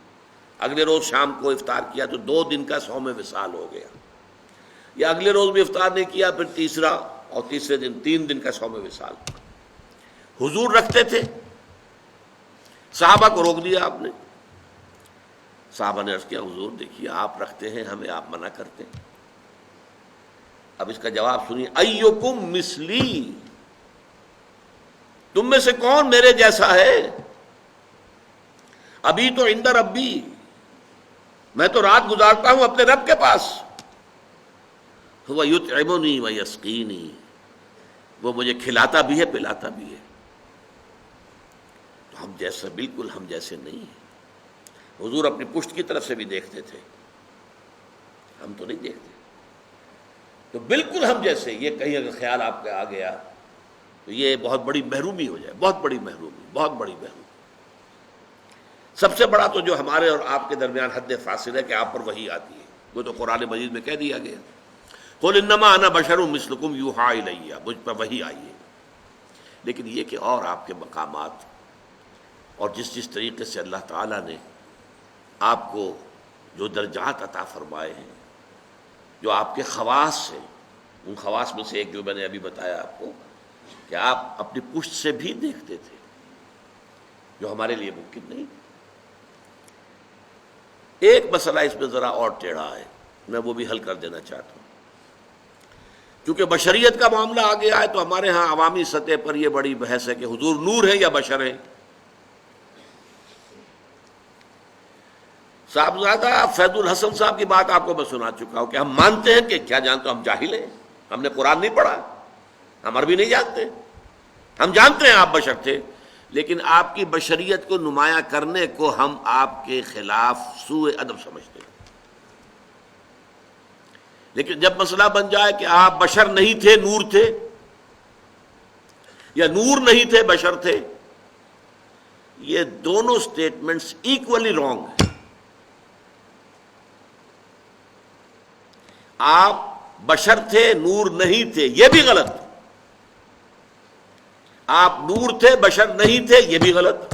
اگلے روز شام کو افطار کیا تو 2 دن کا صوم وصال ہو گیا، یا اگلے روز بھی افطار نہیں کیا پھر تیسرا اور تیسرے دن 3 دن کا صوم وصال. حضور رکھتے تھے، صحابہ کو روک دیا آپ نے. صحابہ نے عرض کیا حضور دیکھیے آپ رکھتے ہیں، ہمیں آپ منع کرتے ہیں. اب اس کا جواب سنیے، ایکم مثلی، تم میں سے کون میرے جیسا ہے؟ ابھی تو عند ربی، میں تو رات گزارتا ہوں اپنے رب کے پاس. هو یطعمنی و یسقینی، وہ مجھے کھلاتا بھی ہے پلاتا بھی ہے. تو ہم جیسا بالکل ہم جیسے نہیں ہیں. حضور اپنی پشت کی طرف سے بھی دیکھتے تھے، ہم تو نہیں دیکھتے. تو بالکل ہم جیسے یہ کہیں اگر خیال آپ کا آ گیا تو یہ بہت بڑی محرومی ہو جائے، بہت بڑی محرومی، بہت بڑی محرومی۔ سب سے بڑا تو جو ہمارے اور آپ کے درمیان حد فاصل ہے کہ آپ پر وحی آتی ہے، وہ تو قرآن مجید میں کہہ دیا گیا، قل انما انا بشر مثلکم یوحی الی، مجھ پر وحی آئی ہے۔ لیکن یہ کہ اور آپ کے مقامات اور جس طریقے سے اللہ تعالیٰ نے آپ کو جو درجات عطا فرمائے ہیں، جو آپ کے خواص ہیں، ان خواص میں سے ایک جو میں نے ابھی بتایا آپ کو کہ آپ اپنی پشت سے بھی دیکھتے تھے، جو ہمارے لیے ممکن نہیں۔ ایک مسئلہ اس میں ذرا اور ٹیڑھا ہے، میں وہ بھی حل کر دینا چاہتا ہوں۔ کیونکہ بشریت کا معاملہ آ گیا ہے تو ہمارے ہاں عوامی سطح پر یہ بڑی بحث ہے کہ حضور نور ہے یا بشر ہے۔ صاحبزادہ فیض الحسن صاحب کی بات آپ کو میں سنا چکا ہوں کہ ہم مانتے ہیں کہ کیا جانتے ہو، ہم جاہل ہیں، ہم نے قرآن نہیں پڑھا، ہم عربی نہیں جانتے، ہم جانتے ہیں آپ بشر تھے، لیکن آپ کی بشریت کو نمایاں کرنے کو ہم آپ کے خلاف سوء ادب سمجھتے ہیں۔ لیکن جب مسئلہ بن جائے کہ آپ بشر نہیں تھے نور تھے، یا نور نہیں تھے بشر تھے، یہ دونوں سٹیٹمنٹس ایکولی رانگ ہیں۔ آپ بشر تھے نور نہیں تھے یہ بھی غلط، آپ نور تھے بشر نہیں تھے یہ بھی غلط۔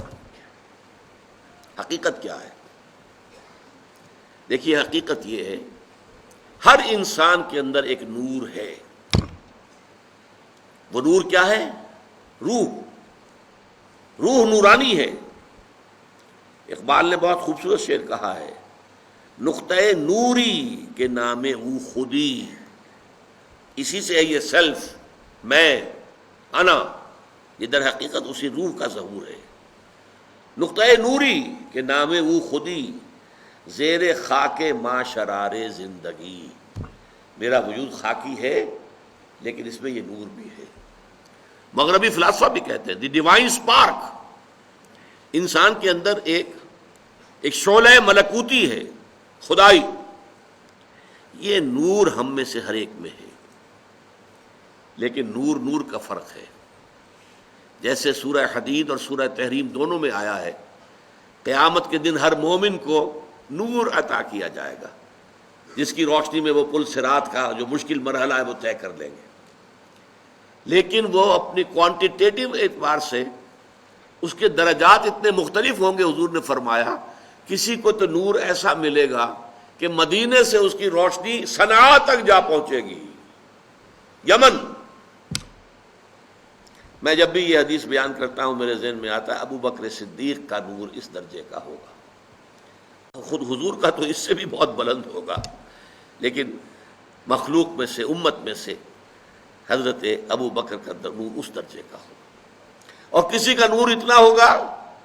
حقیقت کیا ہے؟ دیکھیے حقیقت یہ ہے، ہر انسان کے اندر ایک نور ہے۔ وہ نور کیا ہے؟ روح، روح نورانی ہے۔ اقبال نے بہت خوبصورت شعر کہا ہے، نقطۂ نوری کے نام او خودی، اسی سے ہے یہ سیلف، میں، انا، یہ در حقیقت اسی روح کا ظہور ہے۔ نقطۂ نوری کے نام او خودی، زیر خاک ما شرار زندگی، میرا وجود خاکی ہے لیکن اس میں یہ نور بھی ہے۔ مغربی فلاسفہ بھی کہتے ہیں دی ڈیوائن سپارک، انسان کے اندر ایک شعلہ ملکوتی ہے، خدائی، یہ نور ہم میں سے ہر ایک میں ہے۔ لیکن نور نور کا فرق ہے، جیسے سورہ حدید اور سورہ تحریم دونوں میں آیا ہے، قیامت کے دن ہر مومن کو نور عطا کیا جائے گا، جس کی روشنی میں وہ پل صراط کا جو مشکل مرحلہ ہے وہ طے کر لیں گے۔ لیکن وہ اپنی کوانٹیٹیو اعتبار سے اس کے درجات اتنے مختلف ہوں گے، حضور نے فرمایا کسی کو تو نور ایسا ملے گا کہ مدینے سے اس کی روشنی صنعاء تک جا پہنچے گی، یمن۔ میں جب بھی یہ حدیث بیان کرتا ہوں میرے ذہن میں آتا ہے ابو بکر صدیق کا نور اس درجے کا ہوگا، خود حضور کا تو اس سے بھی بہت بلند ہوگا، لیکن مخلوق میں سے، امت میں سے حضرت ابو بکر کا نور اس درجے کا ہوگا۔ اور کسی کا نور اتنا ہوگا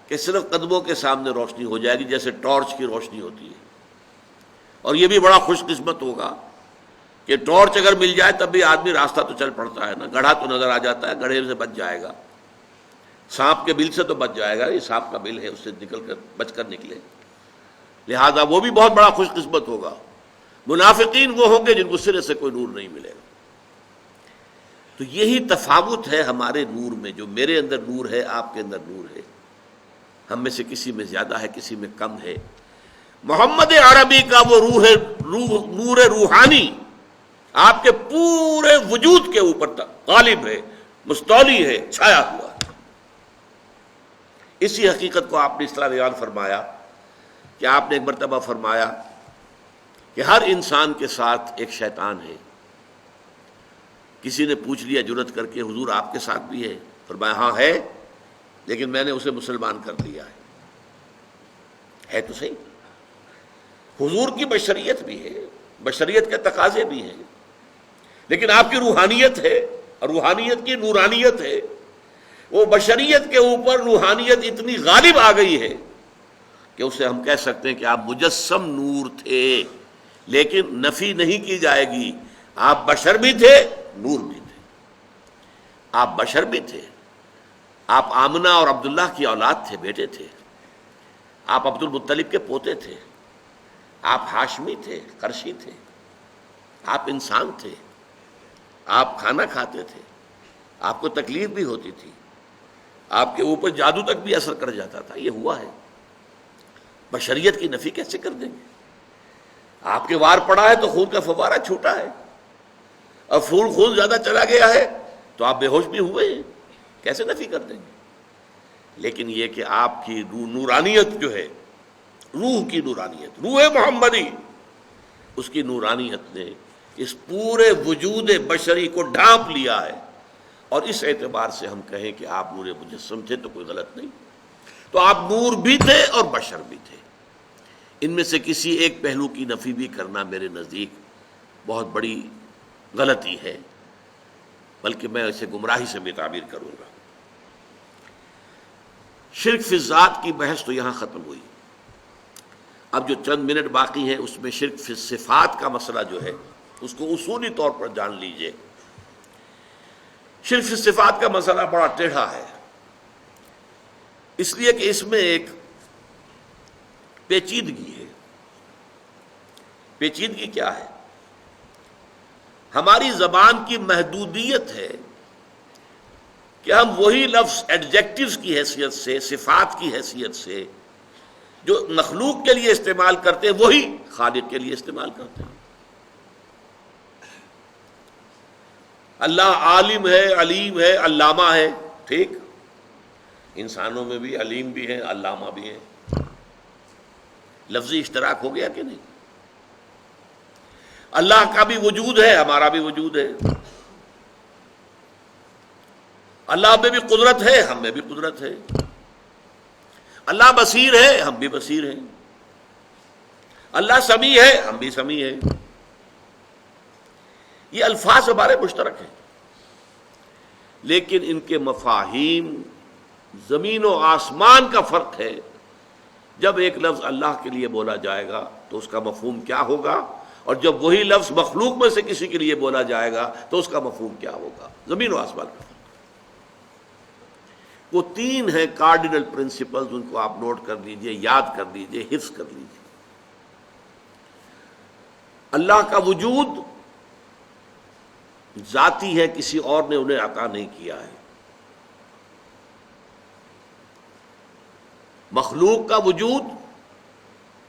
کہ صرف قدموں کے سامنے روشنی ہو جائے گی، جیسے ٹارچ کی روشنی ہوتی ہے۔ اور یہ بھی بڑا خوش قسمت ہوگا کہ ٹارچ اگر مل جائے تب بھی آدمی راستہ تو چل پڑتا ہے نا، گڑھا تو نظر آ جاتا ہے، گڑھے سے بچ جائے گا، سانپ کے بل سے تو بچ جائے گا، یہ سانپ کا بل ہے اس سے بچ کر نکلے، لہذا وہ بھی بہت بڑا خوش قسمت ہوگا۔ منافقین وہ ہوں گے جن کو سرے سے کوئی نور نہیں ملے گا۔ تو یہی تفاوت ہے ہمارے نور میں، جو میرے اندر نور ہے آپ کے اندر نور ہے، ہم میں سے کسی میں زیادہ ہے کسی میں کم ہے۔ محمد عربی کا وہ نور روحانی آپ کے پورے وجود کے اوپر تک غالب ہے، مستولی ہے، چھایا ہوا ہے۔ اسی حقیقت کو آپ نے اس طرح بیان فرمایا کہ آپ نے ایک مرتبہ فرمایا کہ ہر انسان کے ساتھ ایک شیطان ہے۔ کسی نے پوچھ لیا جرأت کر کے حضور آپ کے ساتھ بھی ہے؟ فرمایا ہاں ہے، لیکن میں نے اسے مسلمان کر دیا ہے تو صحیح۔ حضور کی بشریت بھی ہے، بشریت کے تقاضے بھی ہیں، لیکن آپ کی روحانیت ہے، اور روحانیت کی نورانیت ہے، وہ بشریت کے اوپر روحانیت اتنی غالب آ گئی ہے کہ اسے ہم کہہ سکتے ہیں کہ آپ مجسم نور تھے، لیکن نفی نہیں کی جائے گی، آپ بشر بھی تھے نور بھی تھے۔ آپ بشر بھی تھے، آپ آمنہ اور عبداللہ کی اولاد تھے، بیٹے تھے، آپ عبد المطلب کے پوتے تھے، آپ ہاشمی تھے، قرشی تھے، آپ انسان تھے، آپ کھانا کھاتے تھے، آپ کو تکلیف بھی ہوتی تھی، آپ کے اوپر جادو تک بھی اثر کر جاتا تھا، یہ ہوا ہے۔ بشریت کی نفی کیسے کر دیں گے؟ آپ کے وار پڑا ہے تو خون کا فوارہ چھوٹا ہے، اور خون زیادہ چلا گیا ہے تو آپ بے ہوش بھی ہوئے ہیں، کیسے نفی کر دیں گے؟ لیکن یہ کہ آپ کی نورانیت جو ہے، روح کی نورانیت، روح محمدی، اس کی نورانیت نے اس پورے وجود بشری کو ڈھانپ لیا ہے، اور اس اعتبار سے ہم کہیں کہ آپ نور مجسم تھے تو کوئی غلط نہیں۔ تو آپ نور بھی تھے اور بشر بھی تھے، ان میں سے کسی ایک پہلو کی نفی بھی کرنا میرے نزدیک بہت بڑی غلطی ہے، بلکہ میں اسے گمراہی سے بھی تعبیر کروں گا۔ شرک فی الذات کی بحث تو یہاں ختم ہوئی، اب جو چند منٹ باقی ہیں اس میں شرک فی الصفات کا مسئلہ جو ہے اس کو اصولی طور پر جان لیجئے۔ شرک فی الصفات کا مسئلہ بڑا ٹیڑھا ہے، اس لیے کہ اس میں ایک پیچیدگی ہے۔ پیچیدگی کیا ہے؟ ہماری زبان کی محدودیت ہے کہ ہم وہی لفظ ایڈجیکٹیوز کی حیثیت سے، صفات کی حیثیت سے جو مخلوق کے لیے استعمال کرتے ہیں وہی خالق کے لیے استعمال کرتے ہیں۔ اللہ عالم ہے، علیم ہے، علامہ ہے، ٹھیک، انسانوں میں بھی علیم بھی ہیں، علامہ بھی ہیں، لفظی اشتراک ہو گیا کہ نہیں؟ اللہ کا بھی وجود ہے، ہمارا بھی وجود ہے، اللہ میں بھی قدرت ہے، ہم میں بھی قدرت ہے، اللہ بصیر ہے، ہم بھی بصیر ہیں، اللہ سمیع ہے، ہم بھی سمیع ہیں۔ یہ الفاظ ہمارے مشترک ہیں، لیکن ان کے مفاہیم زمین و آسمان کا فرق ہے۔ جب ایک لفظ اللہ کے لیے بولا جائے گا تو اس کا مفہوم کیا ہوگا، اور جب وہی لفظ مخلوق میں سے کسی کے لیے بولا جائے گا تو اس کا مفہوم کیا ہوگا، زمین و آسمان کا فرق۔ وہ تین ہیں کارڈینل پرنسپلز، ان کو آپ نوٹ کر لیجئے، یاد کر لیجئے، حفظ کر لیجئے۔ اللہ کا وجود ذاتی ہے، کسی اور نے انہیں عطا نہیں کیا ہے۔ مخلوق کا وجود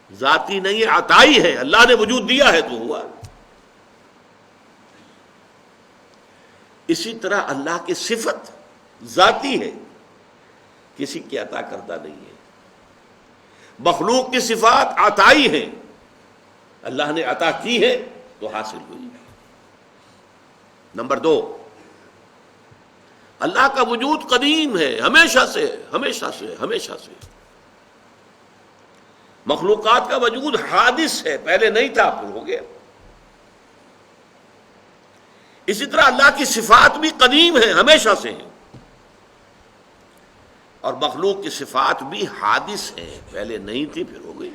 ذاتی نہیں ہے، عطائی ہے، اللہ نے وجود دیا ہے تو ہوا۔ اسی طرح اللہ کی صفت ذاتی ہے، کسی کی عطا کردہ نہیں ہے۔ مخلوق کی صفات عطائی ہیں، اللہ نے عطا کی ہے تو حاصل ہوئی۔ نمبر دو، اللہ کا وجود قدیم ہے، ہمیشہ سے، ہمیشہ سے، ہمیشہ سے۔ مخلوقات کا وجود حادث ہے، پہلے نہیں تھا پھر ہو گیا۔ اسی طرح اللہ کی صفات بھی قدیم ہیں، ہمیشہ سے ہیں، اور مخلوق کی صفات بھی حادث ہیں، پہلے نہیں تھی پھر ہو گئی۔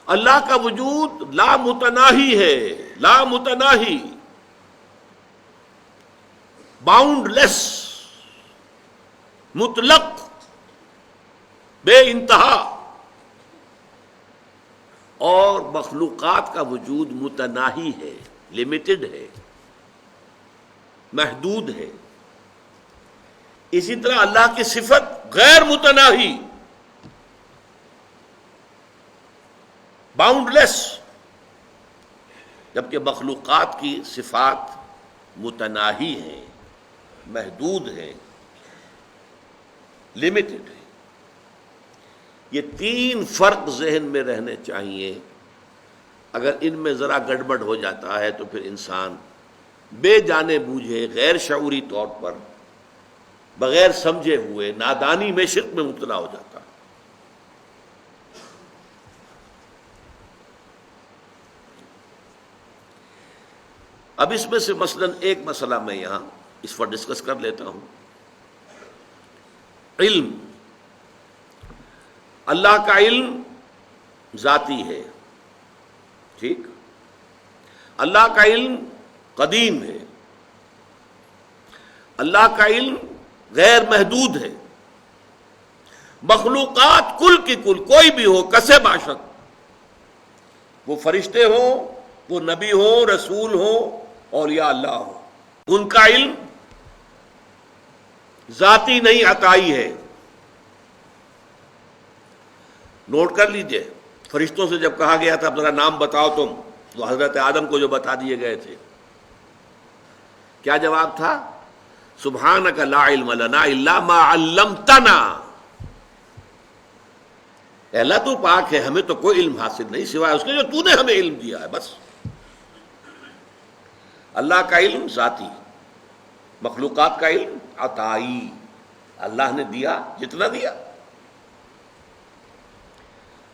اللہ کا وجود لا متناہی ہے، لا متناہی، باؤنڈ لیس، مطلق، بے انتہا، اور مخلوقات کا وجود متناہی ہے، لمیٹڈ ہے، محدود ہے۔ اسی طرح اللہ کی صفت غیر متناہی، باؤنڈ لیس، جبکہ مخلوقات کی صفات متناہی ہیں، محدود ہیں، لمیٹڈ ہیں۔ یہ تین فرق ذہن میں رہنے چاہیے، اگر ان میں ذرا گڑبڑ ہو جاتا ہے تو پھر انسان بے جانے بوجھے، غیر شعوری طور پر، بغیر سمجھے ہوئے نادانی میں شرک میں مبتلا ہو جاتا ہے۔ اب اس میں سے مثلاً ایک مسئلہ میں یہاں اس پر ڈسکس کر لیتا ہوں۔ علم، اللہ کا علم ذاتی ہے، ٹھیک، اللہ کا علم قدیم ہے، اللہ کا علم غیر محدود ہے۔ مخلوقات کل کی کل، کوئی بھی ہو، کسے باشد، وہ فرشتے ہوں وہ نبی ہوں، رسول ہوں، اولیاء اللہ ہوں، ان کا علم ذاتی نہیں عطائی ہے۔ نوٹ کر لیجئے، فرشتوں سے جب کہا گیا تھا اب ذرا نام بتاؤ تم، وہ حضرت آدم کو جو بتا دیے گئے تھے، کیا جواب تھا؟ سبحانک لا علم لنا الا ما علمتنا، اے اللہ تو پاک ہے، ہمیں تو کوئی علم حاصل نہیں سوائے اس کے جو تو نے ہمیں علم دیا ہے، بس۔ اللہ کا علم ذاتی، مخلوقات کا علم عطائی، اللہ نے دیا جتنا دیا۔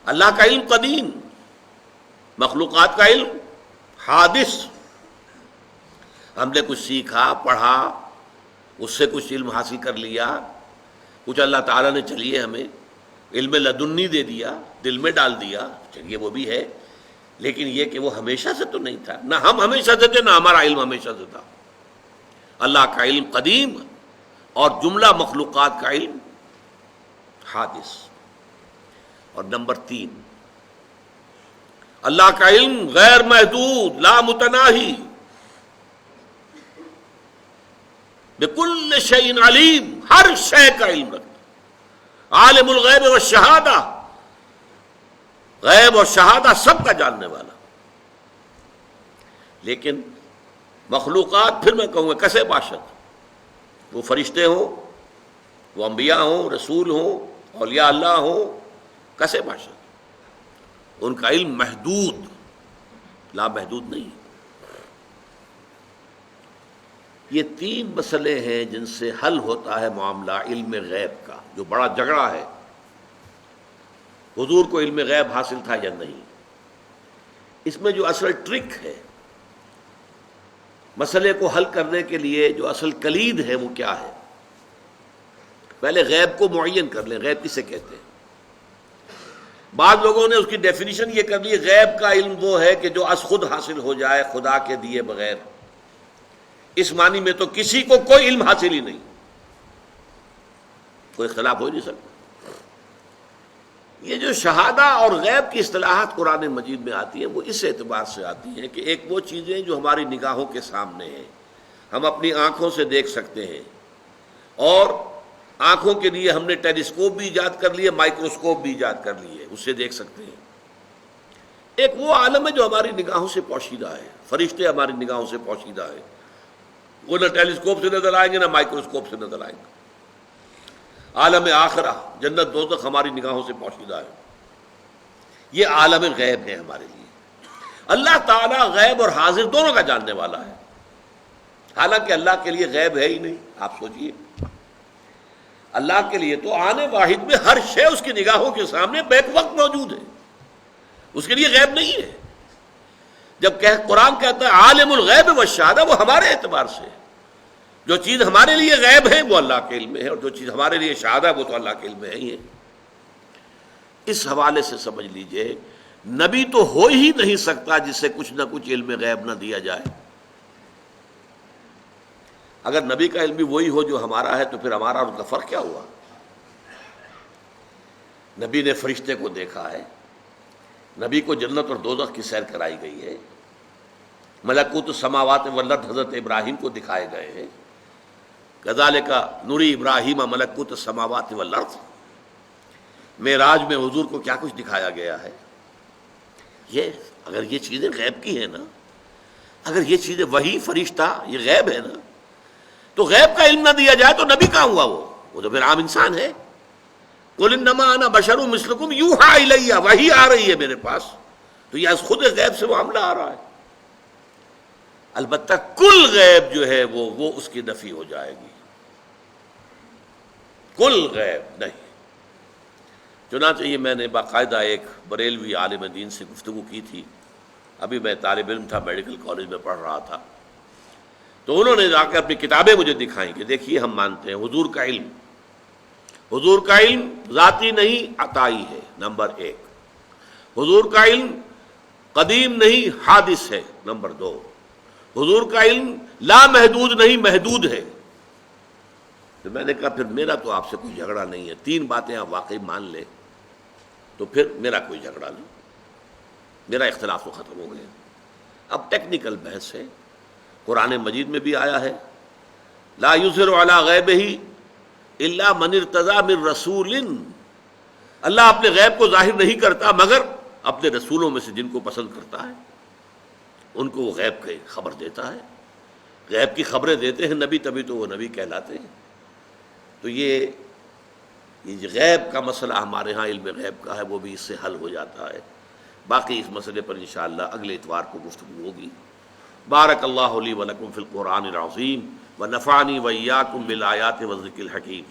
اللہ کا علم قدیم، مخلوقات کا علم حادث، ہم نے کچھ سیکھا، پڑھا، اس سے کچھ علم حاصل کر لیا، کچھ اللہ تعالیٰ نے چلیے ہمیں علم لدنی دے دیا، دل میں ڈال دیا، چلیے وہ بھی ہے، لیکن یہ کہ وہ ہمیشہ سے تو نہیں تھا، نہ ہم ہمیشہ سے تھے، نہ ہمارا علم ہمیشہ سے تھا۔ اللہ کا علم قدیم اور جملہ مخلوقات کا علم حادث۔ اور نمبر 3، اللہ کا علم غیر محدود، لا متناہی، بکل شیء علیم، ہر شے کا علم رکھتا، عالم الغیب والشہادہ، غیب اور شہادہ سب کا جاننے والا۔ لیکن مخلوقات، پھر میں کہوں گا کسے باشد، وہ فرشتے ہوں، وہ انبیاء ہوں، رسول ہوں، اولیاء اللہ ہوں، کسے باشد، ان کا علم محدود، لا محدود نہیں۔ یہ 3 مسئلے ہیں جن سے حل ہوتا ہے معاملہ علم غیب کا، جو بڑا جھگڑا ہے، حضور کو علم غیب حاصل تھا یا نہیں۔ اس میں جو اصل ٹرک ہے، مسئلے کو حل کرنے کے لیے جو اصل کلید ہے وہ کیا ہے؟ پہلے غیب کو معین کر لیں، غیب کسے کہتے ہیں؟ بعض لوگوں نے اس کی ڈیفینیشن یہ کر لی، غیب کا علم وہ ہے کہ جو از خود حاصل ہو جائے خدا کے دیے بغیر۔ اس معنی میں تو کسی کو کوئی علم حاصل ہی نہیں، کوئی اختلاف ہو نہیں سکتا۔ یہ جو شہادہ اور غیب کی اصطلاحات قرآن مجید میں آتی ہیں، وہ اس اعتبار سے آتی ہیں کہ ایک وہ چیزیں جو ہماری نگاہوں کے سامنے ہیں، ہم اپنی آنکھوں سے دیکھ سکتے ہیں، اور آنکھوں کے لیے ہم نے ٹیلیسکوپ بھی ایجاد کر لیے، مائکروسکوپ بھی ایجاد کر لیے، اس سے دیکھ سکتے ہیں۔ ایک وہ عالم ہے جو ہماری نگاہوں سے پوشیدہ ہے، فرشتے ہماری نگاہوں سے پوشیدہ ہے، وہ نہ ٹیلیسکوپ سے نظر آئیں گے نہ مائکروسکوپ سے نظر آئیں گے۔ عالم آخرہ، جنت دوزخ ہماری نگاہوں سے پوشیدہ ہے۔ یہ عالم غیب ہے ہمارے لیے۔ اللہ تعالیٰ غیب اور حاضر دونوں کا جاننے والا ہے، حالانکہ اللہ کے لیے غیب ہے ہی نہیں۔ آپ سوچئے، اللہ کے لیے تو آنے واحد میں ہر شے اس کی نگاہوں کے سامنے بیک وقت موجود ہے، اس کے لیے غیب نہیں ہے۔ جب قرآن کہتا ہے عالم الغیب والشہادہ، وہ ہمارے اعتبار سے جو چیز ہمارے لیے غیب ہے وہ اللہ کے علم میں ہے، اور جو چیز ہمارے لیے شہادہ ہے وہ تو اللہ کے علم میں ہی ہے۔ اس حوالے سے سمجھ لیجئے، نبی تو ہو ہی نہیں سکتا جسے کچھ نہ کچھ علم غیب نہ دیا جائے۔ اگر نبی کا علم بھی وہی ہو جو ہمارا ہے تو پھر ہمارا اور ان کا فرق کیا ہوا؟ نبی نے فرشتے کو دیکھا ہے، نبی کو جنت اور دوزخ کی سیر کرائی گئی ہے، ملکوت السماوات والارض حضرت ابراہیم کو دکھائے گئے ہیں، کذالک نری ابراہیم ملکوت السماوات والارض۔ معراج میں حضور کو کیا کچھ دکھایا گیا ہے؟ یہ اگر یہ چیزیں غیب کی ہیں نا، اگر یہ چیزیں وحی فرشتہ یہ غیب ہے نا، تو غیب کا علم نہ دیا جائے تو نبی کہاں ہوا؟ وہ تو پھر عام انسان ہے۔ قل انما انا بشر مثلکم یوحی الی، وحی آ رہی ہے میرے پاس، تو یہ از خود غیب سے معاملہ آ رہا ہے۔ البتہ کل غیب جو ہے وہ اس کی نفی ہو جائے گی، کل غیب نہیں۔ چنانچہ یہ میں نے باقاعدہ ایک بریلوی عالم دین سے گفتگو کی تھی، ابھی میں طالب علم تھا، میڈیکل کالج میں پڑھ رہا تھا، تو انہوں نے جا کے اپنی کتابیں مجھے دکھائیں کہ دیکھیے ہم مانتے ہیں حضور کا علم ذاتی نہیں عطائی ہے، نمبر 1۔ حضور کا علم قدیم نہیں حادث ہے، نمبر 2۔ حضور کا علم لا محدود نہیں محدود ہے۔ تو میں نے کہا پھر میرا تو آپ سے کوئی جھگڑا نہیں ہے، 3 باتیں آپ واقعی مان لیں تو پھر میرا کوئی جھگڑا نہیں، میرا اختلاف تو ختم ہو گیا۔ اب ٹیکنیکل بحث ہے، قرآن مجید میں بھی آیا ہے لا یظہر علی غیبہ الا من ارتضی من رسول، اللہ اپنے غیب کو ظاہر نہیں کرتا مگر اپنے رسولوں میں سے جن کو پسند کرتا ہے ان کو وہ غیب کی خبر دیتا ہے، غیب کی خبریں دیتے ہیں نبی، تبھی تو وہ نبی کہلاتے ہیں۔ تو یہ غیب کا مسئلہ ہمارے ہاں علم غیب کا ہے، وہ بھی اس سے حل ہو جاتا ہے۔ باقی اس مسئلے پر انشاءاللہ اگلے اتوار کو گفتگو ہوگی۔ بارک اللہ لی ولکم فی القرآن العظیم ونفعنی وإیاکم بالآیات والذکر الحکیم۔